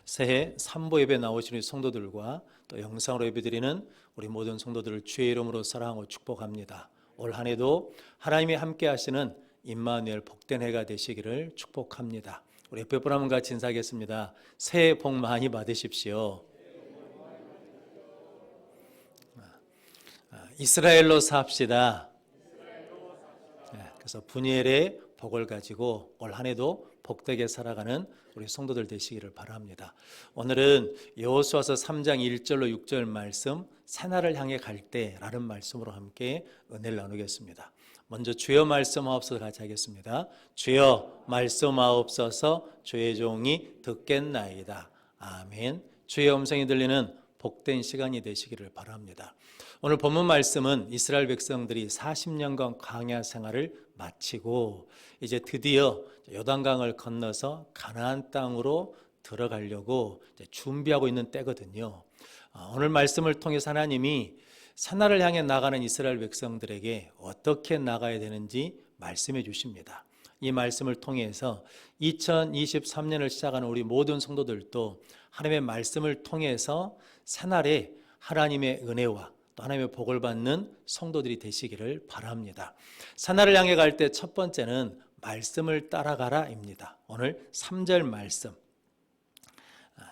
새해 3부 예배 나오시는 성도들과 또 영상으로 예배드리는 우리 모든 성도들을 주의 이름으로 사랑하고 축복합니다. 올 한 해도 하나님이 함께 하시는 임마누엘 복된 해가 되시기를 축복합니다. 우리 옆에 분 한번 같이 인사하겠습니다. 새해 복 많이 받으십시오. 이스라엘로 삽시다. 그래서 분이엘의 복을 가지고 올 한 해도 복되게 살아가는 우리 성도들 되시기를 바랍니다. 오늘은 여호수아서 3장 1절로 6절 말씀, 새날을 향해 갈 때라는 말씀으로 함께 은혜를 나누겠습니다. 먼저 주여 말씀하옵소서 같이 하겠습니다. 주여 말씀하옵소서 주의 종이 듣겠나이다. 아멘. 주의 음성이 들리는 복된 시간이 되시기를 바랍니다. 오늘 본문 말씀은 이스라엘 백성들이 40년간 광야 생활을 마치고 이제 드디어 요단강을 건너서 가나안 땅으로 들어가려고 준비하고 있는 때거든요. 오늘 말씀을 통해서 하나님이 새날을 향해 나가는 이스라엘 백성들에게 어떻게 나가야 되는지 말씀해 주십니다. 이 말씀을 통해서 2023년을 시작하는 우리 모든 성도들도 하나님의 말씀을 통해서 새날에 하나님의 은혜와 또 하나님의 복을 받는 성도들이 되시기를 바랍니다. 새날을 향해 갈 때 첫 번째는 말씀을 따라가라입니다. 오늘 3절 말씀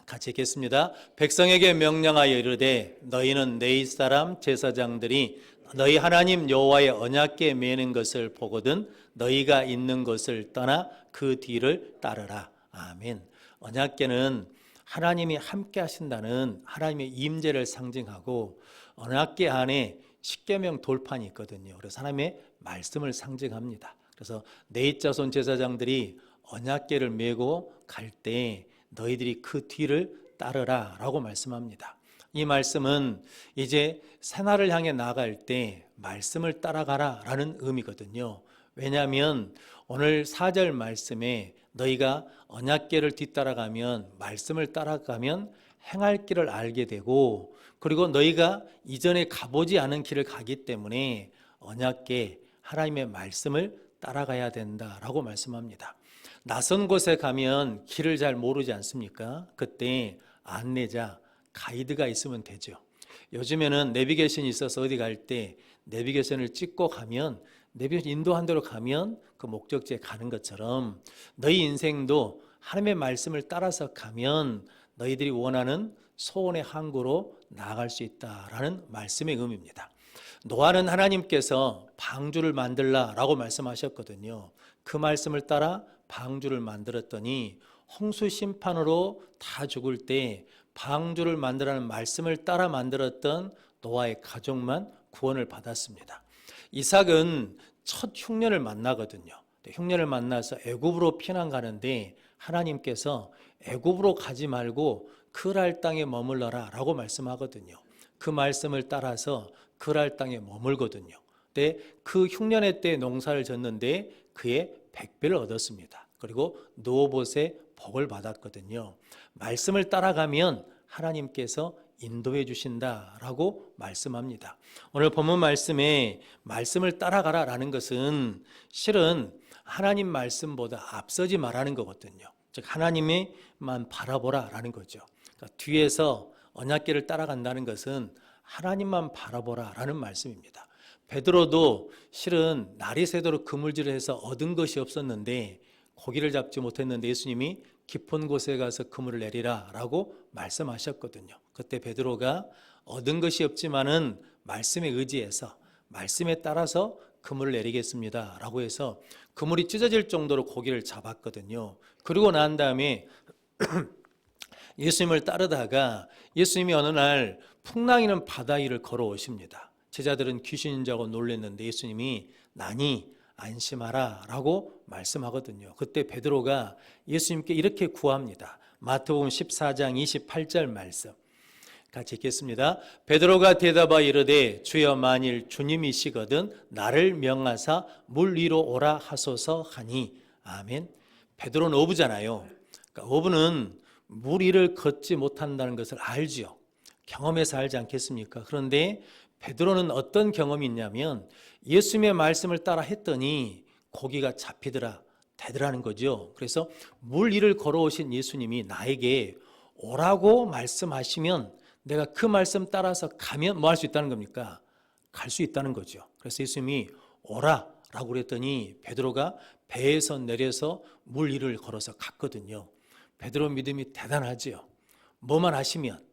같이 읽겠습니다. 백성에게 명령하여 이르되 너희는 내 이스라엘 제사장들이 너희 하나님 여호와의 언약궤 매는 것을 보거든 너희가 있는 곳을 떠나 그 뒤를 따르라. 아멘. 언약궤는 하나님이 함께 하신다는 하나님의 임재를 상징하고 언약궤 안에 십계명 돌판이 있거든요. 그래서 하나님의 말씀을 상징합니다. 그래서 네 자손 제사장들이 언약궤를 메고 갈 때 너희들이 그 뒤를 따르라 라고 말씀합니다. 이 말씀은 이제 새날을 향해 나갈 때 말씀을 따라가라 라는 의미거든요. 왜냐하면 오늘 4절 말씀에 너희가 언약궤를 뒤따라가면 말씀을 따라가면 행할 길을 알게 되고 그리고 너희가 이전에 가보지 않은 길을 가기 때문에 언약궤 하나님의 말씀을 따라가야 된다라고 말씀합니다. 낯선 곳에 가면 길을 잘 모르지 않습니까? 그때 안내자, 가이드가 있으면 되죠. 요즘에는 내비게이션이 있어서 어디 갈 때 내비게이션을 찍고 가면 내비게이션 인도한 대로 가면 그 목적지에 가는 것처럼 너희 인생도 하나님의 말씀을 따라서 가면 너희들이 원하는 소원의 항구로 나아갈 수 있다라는 말씀의 의미입니다. 노아는 하나님께서 방주를 만들라라고 말씀하셨거든요. 그 말씀을 따라 방주를 만들었더니 홍수 심판으로 다 죽을 때 방주를 만들라는 말씀을 따라 만들었던 노아의 가족만 구원을 받았습니다. 이삭은 첫 흉년을 만나거든요. 흉년을 만나서 애굽으로 피난 가는데 하나님께서 애굽으로 가지 말고 그랄 땅에 머물러라 라고 말씀하거든요. 그 말씀을 따라서 그랄 땅에 머물거든요. 근데 그 흉년의 때 농사를 졌는데 그의 100배를 얻었습니다. 그리고 누오봇의 복을 받았거든요. 말씀을 따라가면 하나님께서 인도해 주신다라고 말씀합니다. 오늘 본문 말씀에 말씀을 따라가라라는 것은 실은 하나님 말씀보다 앞서지 말라는 거거든요. 즉 하나님만 바라보라라는 거죠. 그러니까 뒤에서 언약궤를 따라간다는 것은 하나님만 바라보라라는 말씀입니다. 베드로도 실은 날이 새도록 그물질을 해서 얻은 것이 없었는데 고기를 잡지 못했는데 예수님이 깊은 곳에 가서 그물을 내리라 라고 말씀하셨거든요. 그때 베드로가 얻은 것이 없지만은 말씀에 의지해서 말씀에 따라서 그물을 내리겠습니다 라고 해서 그물이 찢어질 정도로 고기를 잡았거든요. 그리고 난 다음에 예수님을 따르다가 예수님이 어느 날 풍랑이는 바다 위를 걸어오십니다. 제자들은 귀신인 줄 알고 놀랐는데 예수님이 나니 안심하라 라고 말씀하거든요. 그때 베드로가 예수님께 이렇게 구합니다. 마태복음 14장 28절 말씀 같이 읽겠습니다. 베드로가 대답하여 이르되 주여 만일 주님이시거든 나를 명하사 물 위로 오라 하소서 하니. 아멘. 베드로는 어부잖아요. 그러니까 어부는 물 위를 걷지 못한다는 것을 알지요. 경험해서 알지 않겠습니까? 그런데 베드로는 어떤 경험이 있냐면 예수님의 말씀을 따라 했더니 고기가 잡히더라 되더라는 거죠. 그래서 물 위를 걸어오신 예수님이 나에게 오라고 말씀하시면 내가 그 말씀 따라서 가면 뭐 할 수 있다는 겁니까? 갈 수 있다는 거죠. 그래서 예수님이 오라라고 그랬더니 베드로가 배에서 내려서 물 위를 걸어서 갔거든요. 베드로 믿음이 대단하지요. 뭐만 하시면,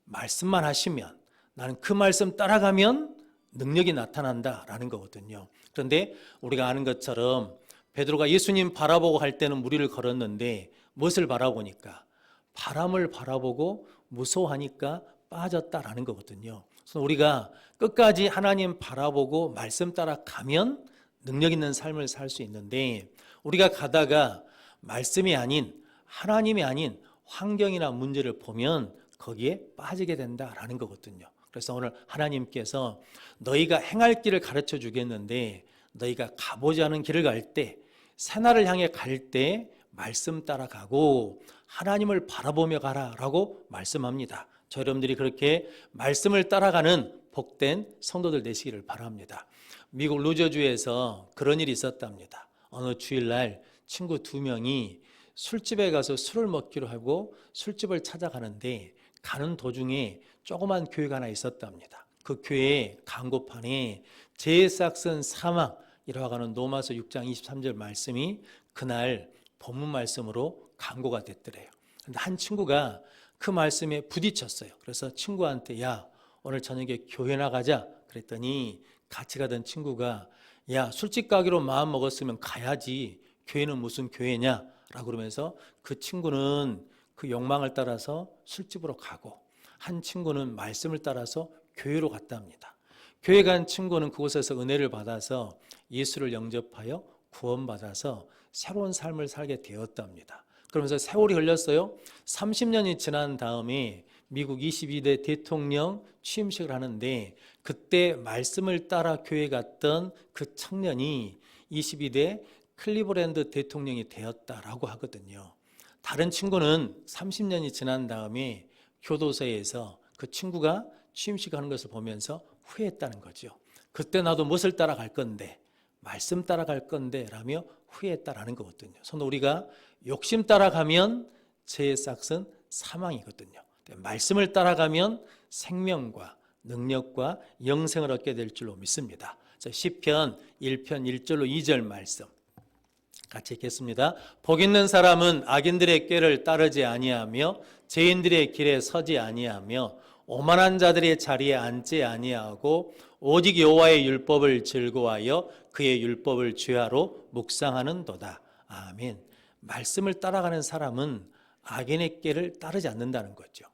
말씀만 하시면, 나는 그 말씀 따라가면 능력이 나타난다라는 거거든요. 그런데 우리가 아는 것처럼 베드로가 예수님 바라보고 할 때는 물 위를 걸었는데 무엇을 바라보니까? 바람을 바라보고 무서워하니까 빠졌다라는 거거든요. 그래서 우리가 끝까지 하나님 바라보고 말씀 따라 가면 능력 있는 삶을 살 수 있는데, 우리가 가다가 말씀이 아닌, 하나님이 아닌 환경이나 문제를 보면 거기에 빠지게 된다라는 거거든요. 그래서 오늘 하나님께서 너희가 행할 길을 가르쳐 주겠는데, 너희가 가보지 않은 길을 갈 때, 새날을 향해 갈 때 말씀 따라가고 하나님을 바라보며 가라라고 말씀합니다. 저 여러분들이 그렇게 말씀을 따라가는 복된 성도들 되시기를 바랍니다. 미국 루저주에서 그런 일이 있었답니다. 어느 주일날 친구 2명이 술집에 가서 술을 먹기로 하고 술집을 찾아가는데, 가는 도중에 조그만 교회가 하나 있었답니다. 그 교회 광고판에 죄의 싹슨 사망이라고 하는 로마서 6장 23절 말씀이 그날 본문 말씀으로 광고가 됐더래요. 그런데 한 친구가 그 말씀에 부딪혔어요. 그래서 친구한테 야, 오늘 저녁에 교회 나가자 그랬더니 같이 가던 친구가 야, 술집 가기로 마음 먹었으면 가야지, 교회는 무슨 교회냐 라고 그러면서 그 친구는 그 욕망을 따라서 술집으로 가고, 한 친구는 말씀을 따라서 교회로 갔답니다. 교회 간 친구는 그곳에서 은혜를 받아서 예수를 영접하여 구원받아서 새로운 삶을 살게 되었답니다. 그러면서 세월이 흘렀어요. 30년이 지난 다음에 미국 22대 대통령 취임식을 하는데, 그때 말씀을 따라 교회 갔던 그 청년이 22대 클리브랜드 대통령이 되었다라고 하거든요. 다른 친구는 30년이 지난 다음에 교도소에서 그 친구가 취임식 하는 것을 보면서 후회했다는 거죠. 그때 나도 무엇을 따라갈 건데, 말씀 따라갈 건데 라며 후회했다라는 거거든요. 그래서 우리가 욕심 따라가면 죄의 싹은 사망이거든요. 말씀을 따라가면 생명과 능력과 영생을 얻게 될 줄로 믿습니다. 시편 1편 1절로 2절 말씀 같이 읽겠습니다. 복 있는 사람은 악인들의 꾀를 따르지 아니하며 죄인들의 길에 서지 아니하며 오만한 자들의 자리에 앉지 아니하고 오직 여호와의 율법을 즐거워하여 그의 율법을 주야로 묵상하는도다. 아멘. 말씀을 따라가는 사람은 악인의 꾀를 따르지 않는다는 거죠.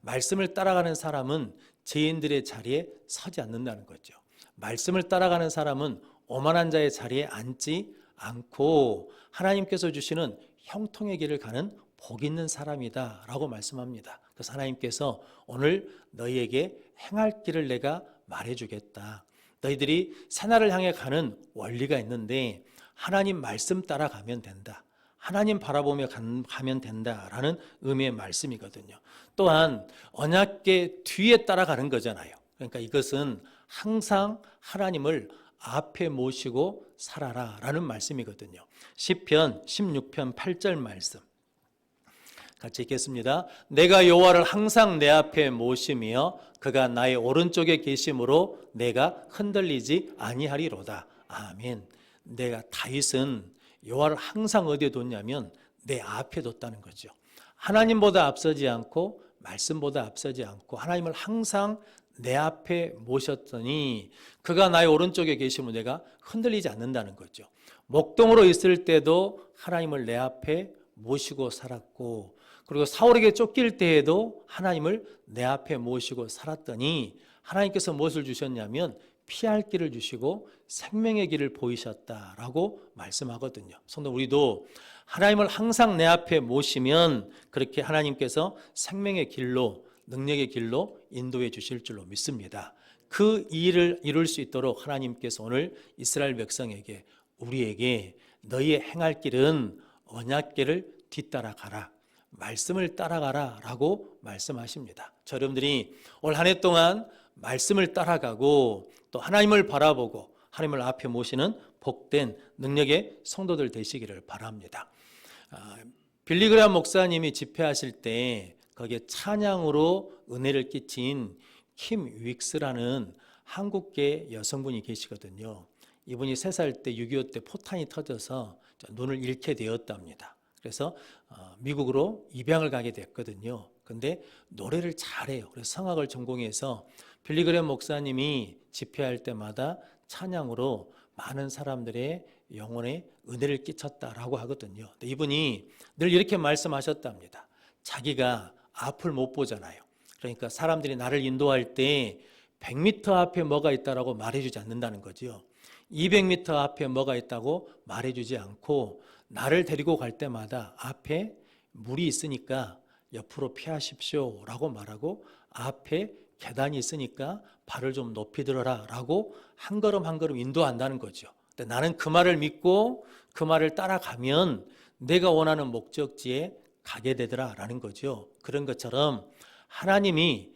말씀을 따라가는 사람은 죄인들의 자리에 서지 않는다는 거죠. 말씀을 따라가는 사람은 오만한 자의 자리에 앉지 않고 하나님께서 주시는 형통의 길을 가는 복 있는 사람이다 라고 말씀합니다. 그래서 하나님께서 오늘 너희에게 행할 길을 내가 말해주겠다. 너희들이 새날을 향해 가는 원리가 있는데 하나님 말씀 따라가면 된다. 하나님 바라보며 가면 된다라는 의미의 말씀이거든요. 또한 언약궤 뒤에 따라가는 거잖아요. 그러니까 이것은 항상 하나님을 앞에 모시고 살아라 라는 말씀이거든요. 시편 16편 8절 말씀 같이 읽겠습니다. 내가 여호와를 항상 내 앞에 모시며 그가 나의 오른쪽에 계심으로 내가 흔들리지 아니하리로다. 아멘. 내가 다윗은 여호와를 항상 어디에 뒀냐면 내 앞에 뒀다는 거죠. 하나님보다 앞서지 않고 말씀보다 앞서지 않고 하나님을 항상 내 앞에 모셨더니 그가 나의 오른쪽에 계시면 내가 흔들리지 않는다는 거죠. 목동으로 있을 때도 하나님을 내 앞에 모시고 살았고, 그리고 사울에게 쫓길 때에도 하나님을 내 앞에 모시고 살았더니 하나님께서 무엇을 주셨냐면 피할 길을 주시고 생명의 길을 보이셨다라고 말씀하거든요. 성도 우리도 하나님을 항상 내 앞에 모시면 그렇게 하나님께서 생명의 길로, 능력의 길로 인도해 주실 줄로 믿습니다. 그 일을 이룰 수 있도록 하나님께서 오늘 이스라엘 백성에게, 우리에게 너희의 행할 길은 언약궤를 뒤따라가라, 말씀을 따라가라 라고 말씀하십니다. 여러분들이 올 한 해 동안 말씀을 따라가고 또 하나님을 바라보고 하나님을 앞에 모시는 복된 능력의 성도들 되시기를 바랍니다. 빌리그람 목사님이 집회하실 때 거기에 찬양으로 은혜를 끼친 킴 윅스라는 한국계 여성분이 계시거든요. 이분이 3살 때 6.25 때 포탄이 터져서 눈을 잃게 되었답니다. 그래서 미국으로 입양을 가게 됐거든요. 근데 노래를 잘해요. 그래서 성악을 전공해서 빌리그램 목사님이 집회할 때마다 찬양으로 많은 사람들의 영혼에 은혜를 끼쳤다라고 하거든요. 근데 이분이 늘 이렇게 말씀하셨답니다. 자기가 앞을 못 보잖아요. 그러니까 사람들이 나를 인도할 때 100m 앞에 뭐가 있다라고 말해주지 않는다는 거죠. 200m 앞에 뭐가 있다고 말해주지 않고 나를 데리고 갈 때마다 앞에 물이 있으니까 옆으로 피하십시오 라고 말하고 앞에 계단이 있으니까 발을 좀 높이 들어라 라고 한 걸음 한 걸음 인도한다는 거죠. 근데 나는 그 말을 믿고 그 말을 따라가면 내가 원하는 목적지에 가게 되더라 라는 거죠. 그런 것처럼 하나님이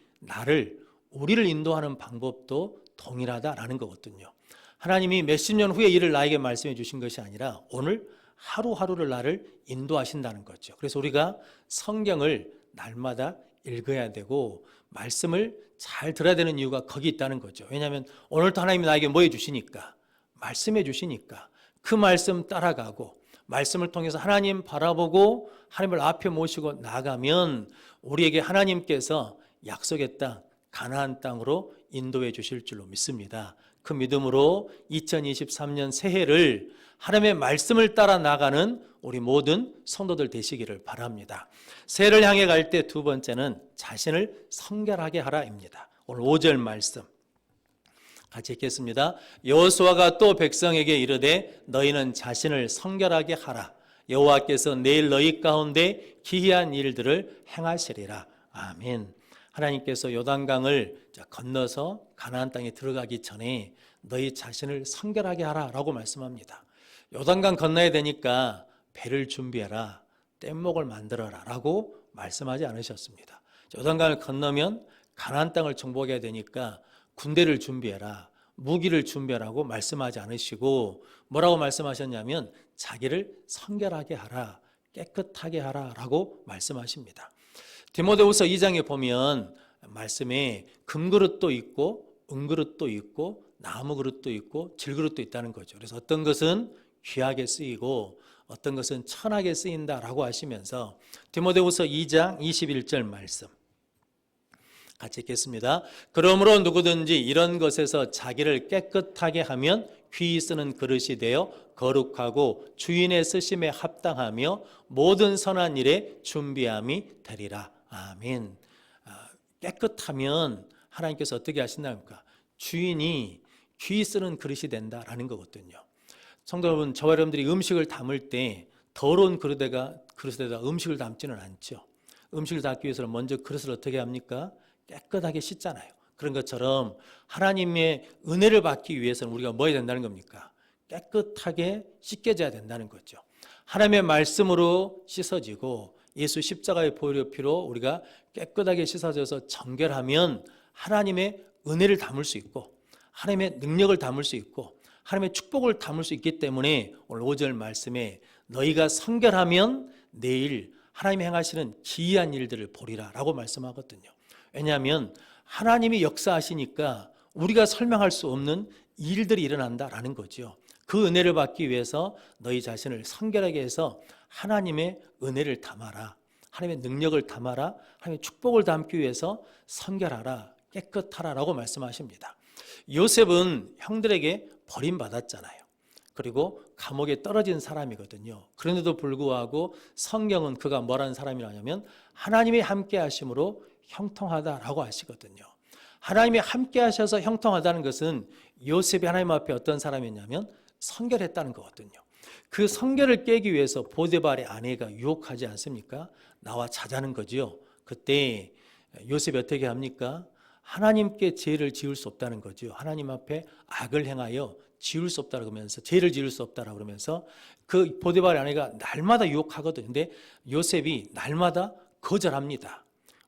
우리를 인도하는 방법도 동일하다라는 거거든요. 하나님이 몇십 년 후의 일을 나에게 말씀해 주신 것이 아니라 오늘 하루하루를 나를 인도하신다는 거죠. 그래서 우리가 성경을 날마다 읽어야 되고 말씀을 잘 들어야 되는 이유가 거기 있다는 거죠. 왜냐하면 오늘도 하나님이 나에게 뭐 해주시니까, 말씀해 주시니까 그 말씀 따라가고 말씀을 통해서 하나님 바라보고 하나님을 앞에 모시고 나가면 우리에게 하나님께서 약속의 땅, 가나안 땅으로 인도해 주실 줄로 믿습니다. 그 믿음으로 2023년 새해를 하나님의 말씀을 따라 나가는 우리 모든 성도들 되시기를 바랍니다. 새해를 향해 갈 때 두 번째는 자신을 성결하게 하라입니다. 오늘 5절 말씀 같이 읽겠습니다. 여호수아가 또 백성에게 이르되 너희는 자신을 성결하게 하라. 여호와께서 내일 너희 가운데 기이한 일들을 행하시리라. 아멘. 하나님께서 요단강을 건너서 가나안 땅에 들어가기 전에 너희 자신을 성결하게 하라라고 말씀합니다. 요단강 건너야 되니까 배를 준비해라, 뗏목을 만들어라라고 말씀하지 않으셨습니다. 요단강을 건너면 가나안 땅을 정복해야 되니까 군대를 준비해라, 무기를 준비하라고 말씀하지 않으시고 뭐라고 말씀하셨냐면 자기를 성결하게 하라, 깨끗하게 하라라고 말씀하십니다. 디모데후서 2장에 보면 말씀에 금그릇도 있고 은그릇도 있고 나무그릇도 있고 질그릇도 있다는 거죠. 그래서 어떤 것은 귀하게 쓰이고 어떤 것은 천하게 쓰인다라고 하시면서 디모데후서 2장 21절 말씀 같이 읽겠습니다. 그러므로 누구든지 이런 것에서 자기를 깨끗하게 하면 귀히 쓰는 그릇이 되어 거룩하고 주인의 쓰심에 합당하며 모든 선한 일에 준비함이 되리라. 아멘. 깨끗하면 하나님께서 어떻게 하신다니까? 주인이 귀히 쓰는 그릇이 된다라는 거거든요. 성도 여러분, 저와 여러분들이 음식을 담을 때 더러운 그릇에다 음식을 담지는 않죠. 음식을 담기 위해서는 먼저 그릇을 어떻게 합니까? 깨끗하게 씻잖아요. 그런 것처럼 하나님의 은혜를 받기 위해서는 우리가 뭐 해야 된다는 겁니까? 깨끗하게 씻겨져야 된다는 거죠. 하나님의 말씀으로 씻어지고 예수 십자가의 보혈의 피로 우리가 깨끗하게 씻어져서 정결하면 하나님의 은혜를 담을 수 있고 하나님의 능력을 담을 수 있고 하나님의 축복을 담을 수 있기 때문에 오늘 5절 말씀에 너희가 성결하면 내일 하나님이 행하시는 기이한 일들을 보리라 라고 말씀하거든요. 왜냐하면 하나님이 역사하시니까 우리가 설명할 수 없는 일들이 일어난다라는 거죠. 그 은혜를 받기 위해서 너희 자신을 성결하게 해서 하나님의 은혜를 담아라, 하나님의 능력을 담아라, 하나님의 축복을 담기 위해서 성결하라, 깨끗하라라고 말씀하십니다. 요셉은 형들에게 버림받았잖아요. 그리고 감옥에 떨어진 사람이거든요. 그런데도 불구하고 성경은 그가 뭐라는 사람이라냐면 하나님이 함께 하심으로 형통하다라고 하시거든요. 하나님이 함께 하셔서 형통하다는 것은 요셉이 하나님 앞에 어떤 사람이었냐면 성결했다는 거거든요. 그 성결을 깨기 위해서 보디발의 아내가 유혹하지 않습니까? 나와 자자는 거죠. 그때 요셉이 어떻게 합니까? 하나님께 죄를 지을 수 없다는 거죠. 하나님 앞에 악을 행하여 지을 수 없다고 그러면서 죄를 지을 수 없다고 그러면서 그 보디발의 아내가 날마다 유혹하거든요. 근데 요셉이 날마다 거절합니다.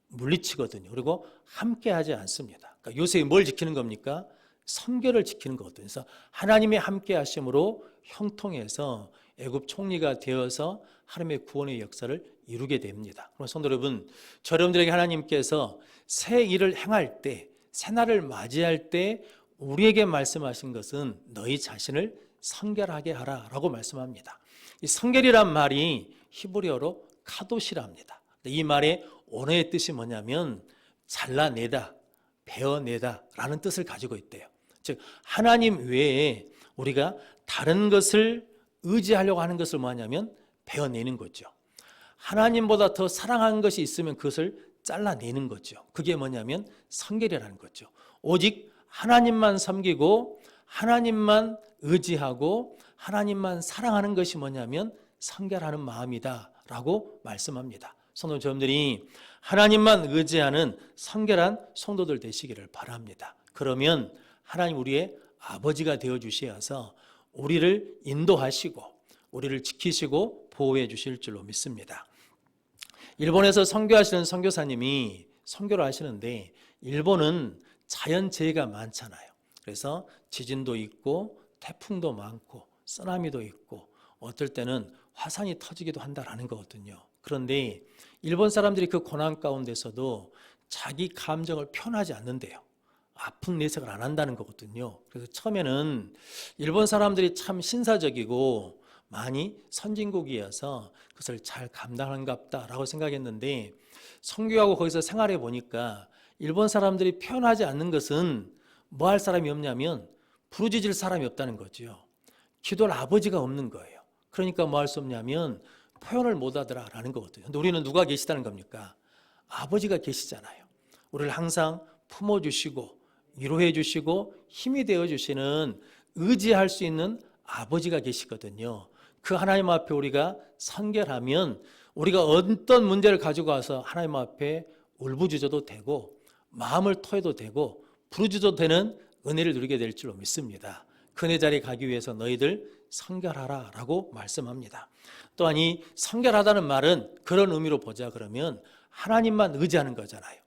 물리치거든요. 그리고 함께 하지 않습니다. 그러니까 요셉이 뭘 지키는 겁니까? 성결을 지키는 거거든요. 그래서 하나님의 함께 하심으로 형통해서 애굽 총리가 되어서 하나님의 구원의 역사를 이루게 됩니다. 그럼 성도 여러분, 여러분들에게 하나님께서 새 일을 행할 때, 새 날을 맞이할 때 우리에게 말씀하신 것은 너희 자신을 성결하게 하라라고 말씀합니다. 이 성결이란 말이 히브리어로 카도시랍니다. 이 말의 원어의 뜻이 뭐냐면 잘라내다, 베어내다 라는 뜻을 가지고 있대요. 즉 하나님 외에 우리가 다른 것을 의지하려고 하는 것을 뭐냐면 베어내는 거죠. 하나님보다 더 사랑하는 것이 있으면 그것을 잘라내는 거죠. 그게 뭐냐면 성결이라는 거죠. 오직 하나님만 섬기고 하나님만 의지하고 하나님만 사랑하는 것이 뭐냐면 성결하는 마음이다 라고 말씀합니다. 성도 여러분들이 하나님만 의지하는 성결한 성도들 되시기를 바랍니다. 그러면 하나님 우리의 아버지가 되어주셔서 우리를 인도하시고 우리를 지키시고 보호해 주실 줄로 믿습니다. 일본에서 선교하시는 선교사님이 선교를 하시는데 일본은 자연재해가 많잖아요. 그래서 지진도 있고 태풍도 많고 쓰나미도 있고 어떨 때는 화산이 터지기도 한다라는 거거든요. 그런데 일본 사람들이 그 고난 가운데서도 자기 감정을 표현하지 않는데요. 아픈 내색을 안 한다는 거거든요. 그래서 처음에는 일본 사람들이 참 신사적이고 많이 선진국이어서 그것을 잘 감당한갑다라고 생각했는데 선교하고 거기서 생활해 보니까 일본 사람들이 표현하지 않는 것은 뭐 할 사람이 없냐면 부르짖을 사람이 없다는 거죠. 기도할 아버지가 없는 거예요. 그러니까 뭐 할 수 없냐면 표현을 못하더라라는 거거든요. 근데 우리는 누가 계시다는 겁니까? 아버지가 계시잖아요. 우리를 항상 품어주시고 위로해 주시고 힘이 되어주시는 의지할 수 있는 아버지가 계시거든요. 그 하나님 앞에 우리가 성결하면 우리가 어떤 문제를 가지고 와서 하나님 앞에 울부짖어도 되고 마음을 토해도 되고 부르짖어도 되는 은혜를 누리게 될 줄로 믿습니다. 그 은혜 자리에 가기 위해서 너희들 성결하라 라고 말씀합니다. 또한 이 성결하다는 말은 그런 의미로 보자 그러면 하나님만 의지하는 거잖아요.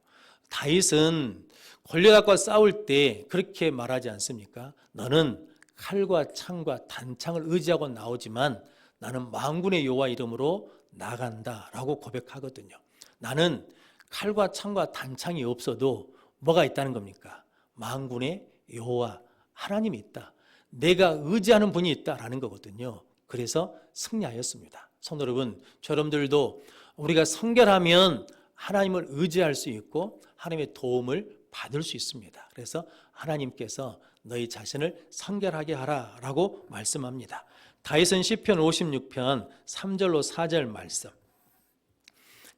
다윗은 골리앗과 싸울 때 그렇게 말하지 않습니까? 너는 칼과 창과 단창을 의지하고 나오지만 나는 만군의 여호와 이름으로 나간다 라고 고백하거든요. 나는 칼과 창과 단창이 없어도 뭐가 있다는 겁니까? 만군의 여호와 하나님이 있다. 내가 의지하는 분이 있다라는 거거든요. 그래서 승리하였습니다. 성도 여러분, 여러분들도 우리가 성결하면 하나님을 의지할 수 있고 하나님의 도움을 받을 수 있습니다. 그래서 하나님께서 너희 자신을 성결하게 하라라고 말씀합니다. 다윗은 시편 56편 3절로 4절 말씀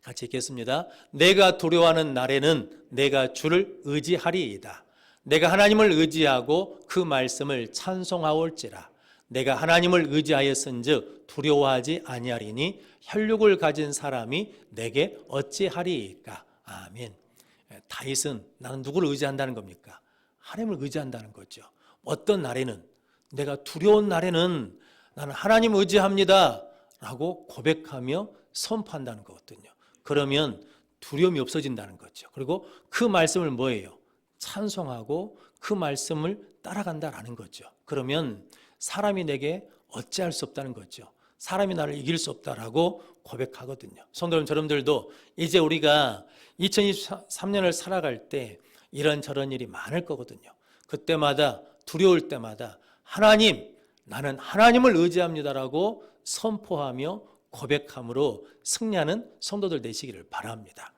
같이 읽겠습니다. 내가 두려워하는 날에는 내가 주를 의지하리이다. 내가 하나님을 의지하고 그 말씀을 찬송하올지라. 내가 하나님을 의지하였은즉 두려워하지 아니하리니 혈육을 가진 사람이 내게 어찌하리이까. 아멘. 다윗은 나는 누구를 의지한다는 겁니까? 하나님을 의지한다는 거죠. 어떤 날에는 내가 두려운 날에는 나는 하나님 의지합니다 라고 고백하며 선포한다는 거거든요. 그러면 두려움이 없어진다는 거죠. 그리고 그 말씀을 뭐예요? 찬송하고 그 말씀을 따라간다라는 거죠. 그러면 사람이 내게 어찌할 수 없다는 거죠. 사람이 나를 이길 수 없다라고 고백하거든요. 성도 여러분들도 이제 우리가 2023년을 살아갈 때 이런저런 일이 많을 거거든요. 그때마다 두려울 때마다 하나님, 나는 하나님을 의지합니다라고 선포하며 고백함으로 승리하는 성도들 되시기를 바랍니다.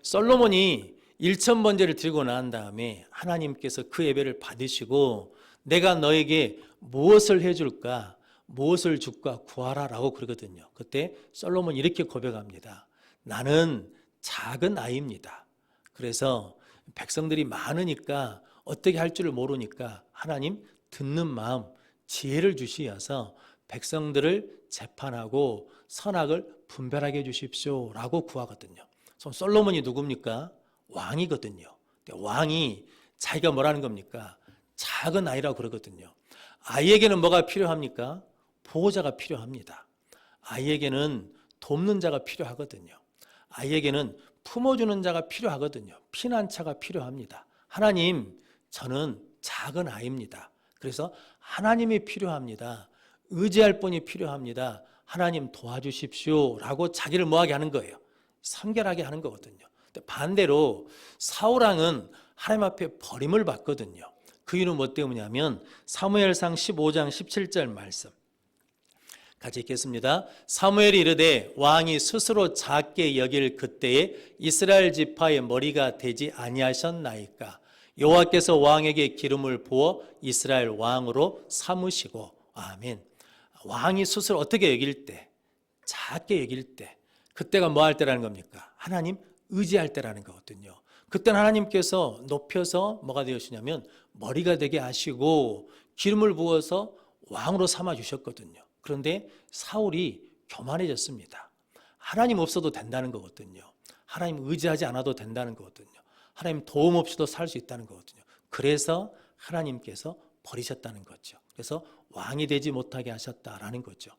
솔로몬이 1000번제를 드리고 난 다음에 하나님께서 그 예배를 받으시고 내가 너에게 무엇을 해줄까, 무엇을 줄까 구하라 라고 그러거든요. 그때 솔로몬이 이렇게 고백합니다. 나는 작은 아이입니다. 그래서 백성들이 많으니까 어떻게 할 줄을 모르니까 하나님 듣는 마음, 지혜를 주시어서 백성들을 재판하고 선악을 분별하게 해주십시오 라고 구하거든요. 솔로몬이 누굽니까? 왕이거든요. 왕이 자기가 뭐라는 겁니까? 작은 아이라고 그러거든요. 아이에게는 뭐가 필요합니까? 보호자가 필요합니다. 아이에게는 돕는 자가 필요하거든요. 아이에게는 품어주는 자가 필요하거든요. 피난처가 필요합니다. 하나님, 저는 작은 아이입니다. 그래서 하나님이 필요합니다. 의지할 분이 필요합니다. 하나님 도와주십시오라고 자기를 뭐하게 하는 거예요? 성결하게 하는 거거든요. 근데 반대로 사울왕은 하나님 앞에 버림을 받거든요. 그 이유는 뭐 때문이냐면 사무엘상 15장 17절 말씀 같이 읽겠습니다. 사무엘이 이르되 왕이 스스로 작게 여길 그때에 이스라엘 지파의 머리가 되지 아니하셨나이까. 여호와께서 왕에게 기름을 부어 이스라엘 왕으로 삼으시고. 아멘. 왕이 스스로 어떻게 여길 때, 작게 여길 때, 그때가 뭐 할 때라는 겁니까? 하나님 의지할 때라는 거거든요. 그때는 하나님께서 높여서 뭐가 되었으냐면 머리가 되게 하시고 기름을 부어서 왕으로 삼아 주셨거든요. 그런데 사울이 교만해졌습니다. 하나님 없어도 된다는 거거든요. 하나님 의지하지 않아도 된다는 거거든요. 하나님 도움 없이도 살 수 있다는 거거든요. 그래서 하나님께서 버리셨다는 거죠. 그래서 왕이 되지 못하게 하셨다라는 거죠.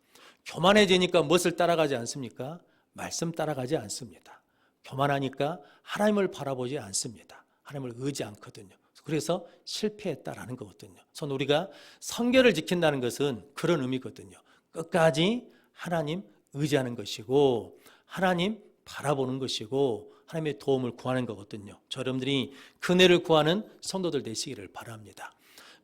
교만해지니까 무엇을 따라가지 않습니까? 말씀 따라가지 않습니다. 교만하니까 하나님을 바라보지 않습니다. 하나님을 의지 않거든요. 그래서 실패했다라는 거거든요. 그래서 우리가 성결을 지킨다는 것은 그런 의미거든요. 끝까지 하나님 의지하는 것이고 하나님 바라보는 것이고 하나님의 도움을 구하는 거거든요. 여러분들이 그네를 구하는 성도들 되시기를 바랍니다.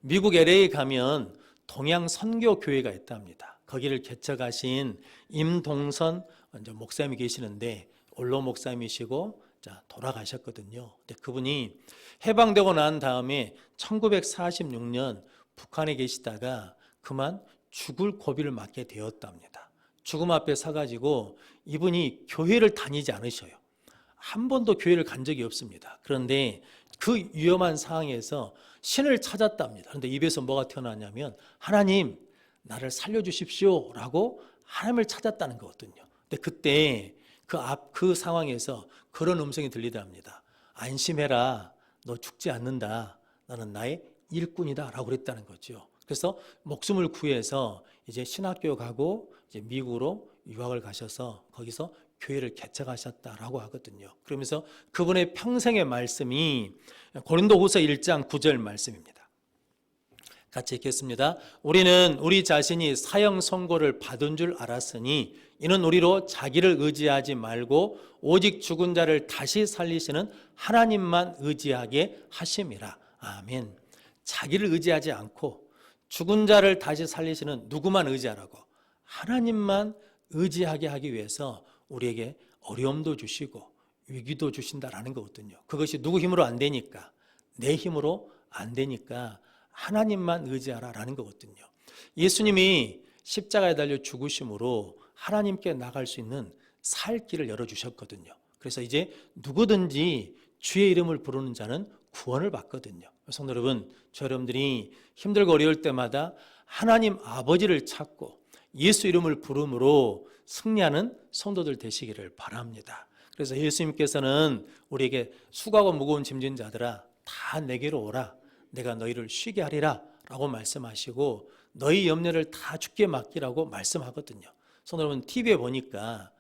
미국 LA에 가면 동양 선교교회가 있답니다. 거기를 개척하신 임동선 목사님이 계시는데 원로 목사님이시고 돌아가셨거든요. 근데 그분이 해방되고 난 다음에 1946년 북한에 계시다가 그만 죽을 고비를 맞게 되었답니다. 죽음 앞에 서가지고 이분이 교회를 다니지 않으셔요. 한 번도 교회를 간 적이 없습니다. 그런데 그 위험한 상황에서 신을 찾았답니다. 그런데 입에서 뭐가 튀어나왔냐면 하나님 나를 살려주십시오 라고 하나님을 찾았다는 거거든요. 근데 그때 그 상황에서 그런 음성이 들리답니다. 안심해라. 너 죽지 않는다. 나는 나의 일꾼이다 라고 그랬다는 거죠. 그래서 목숨을 구해서 이제 신학교 가고 이제 미국으로 유학을 가셔서 거기서 교회를 개척하셨다라고 하거든요. 그러면서 그분의 평생의 말씀이 고린도후서 1장 9절 말씀입니다. 같이 읽겠습니다. 우리는 우리 자신이 사형 선고를 받은 줄 알았으니 이는 우리로 자기를 의지하지 말고 오직 죽은 자를 다시 살리시는 하나님만 의지하게 하심이라. 아멘. 자기를 의지하지 않고 죽은 자를 다시 살리시는 누구만 의지하라고? 하나님만 의지하게 하기 위해서 우리에게 어려움도 주시고 위기도 주신다라는 거거든요. 그것이 누구 힘으로 안 되니까, 내 힘으로 안 되니까 하나님만 의지하라라는 거거든요. 예수님이 십자가에 달려 죽으심으로 하나님께 나갈 수 있는 살 길을 열어주셨거든요. 그래서 이제 누구든지 주의 이름을 부르는 자는 구원을 받거든요. 성도 여러분, 여러분들이 힘들고 어려울 때마다 하나님 아버지를 찾고 예수 이름을 부름으로 승리하는 성도들 되시기를 바랍니다. 그래서 예수님께서는 우리에게 수고하고 무거운 짐진 자들아 다 내게로 오라. 내가 너희를 쉬게 하리라 라고 말씀하시고 너희 염려를 다 주께 맡기라고 말씀하거든요. 성도 여러분, TV에 보니까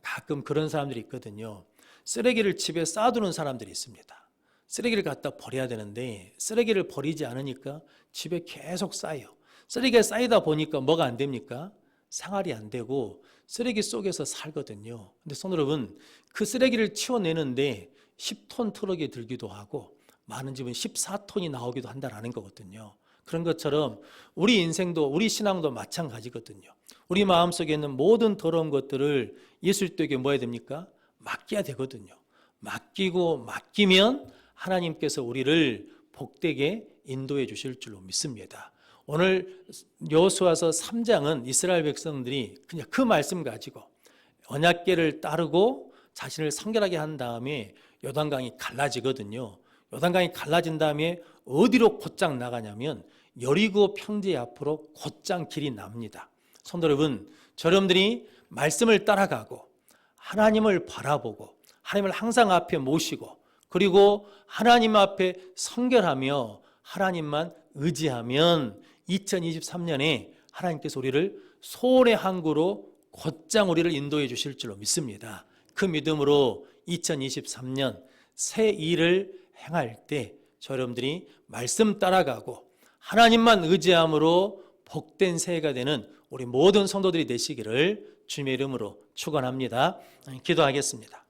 가끔 그런 사람들이 있거든요. 쓰레기를 집에 쌓아두는 사람들이 있습니다. 쓰레기를 갖다 버려야 되는데 쓰레기를 버리지 않으니까 집에 계속 쌓여요. 쓰레기가 쌓이다 보니까 뭐가 안 됩니까? 생활이 안 되고 쓰레기 속에서 살거든요. 근데 성도 여러분, 그 쓰레기를 치워내는데 10톤 트럭이 들기도 하고 많은 집은 14톤이 나오기도 한다는 거거든요. 그런 것처럼 우리 인생도 우리 신앙도 마찬가지거든요. 우리 마음속에 있는 모든 더러운 것들을 예수님께 뭐 해야 됩니까? 맡겨야 되거든요. 맡기면 하나님께서 우리를 복되게 인도해 주실 줄로 믿습니다. 오늘 여호수아서 3장은 이스라엘 백성들이 그냥 그 말씀 가지고 언약궤를 따르고 자신을 성결하게 한 다음에 요단강이 갈라지거든요. 요단강이 갈라진 다음에 어디로 곧장 나가냐면 여리고 평지 앞으로 곧장 길이 납니다. 성도 여러분, 여러분들이 말씀을 따라가고 하나님을 바라보고 하나님을 항상 앞에 모시고 그리고 하나님 앞에 성결하며 하나님만 의지하면 2023년에 하나님께서 우리를 소원의 항구로 곧장 우리를 인도해 주실 줄로 믿습니다. 그 믿음으로 2023년 새 일을 행할 때 여러분들이 말씀 따라가고 하나님만 의지함으로 복된 새해가 되는 우리 모든 성도들이 되시기를 주님의 이름으로 축원합니다. 기도하겠습니다.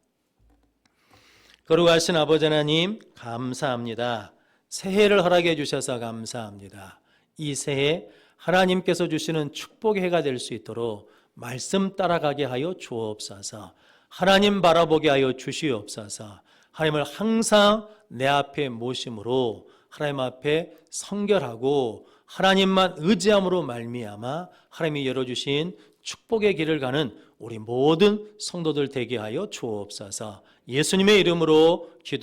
거룩하신 아버지 하나님 감사합니다. 새해를 허락해 주셔서 감사합니다. 이 새해 하나님께서 주시는 축복의 해가 될 수 있도록 말씀 따라가게 하여 주옵소서. 하나님 바라보게 하여 주시옵소서. 하나님을 항상 내 앞에 모심으로 하나님 앞에 성결하고 하나님만 의지함으로 말미암아 하나님이 열어주신 축복의 길을 가는 우리 모든 성도들 되게 하여 주옵소서. 예수님의 이름으로 기도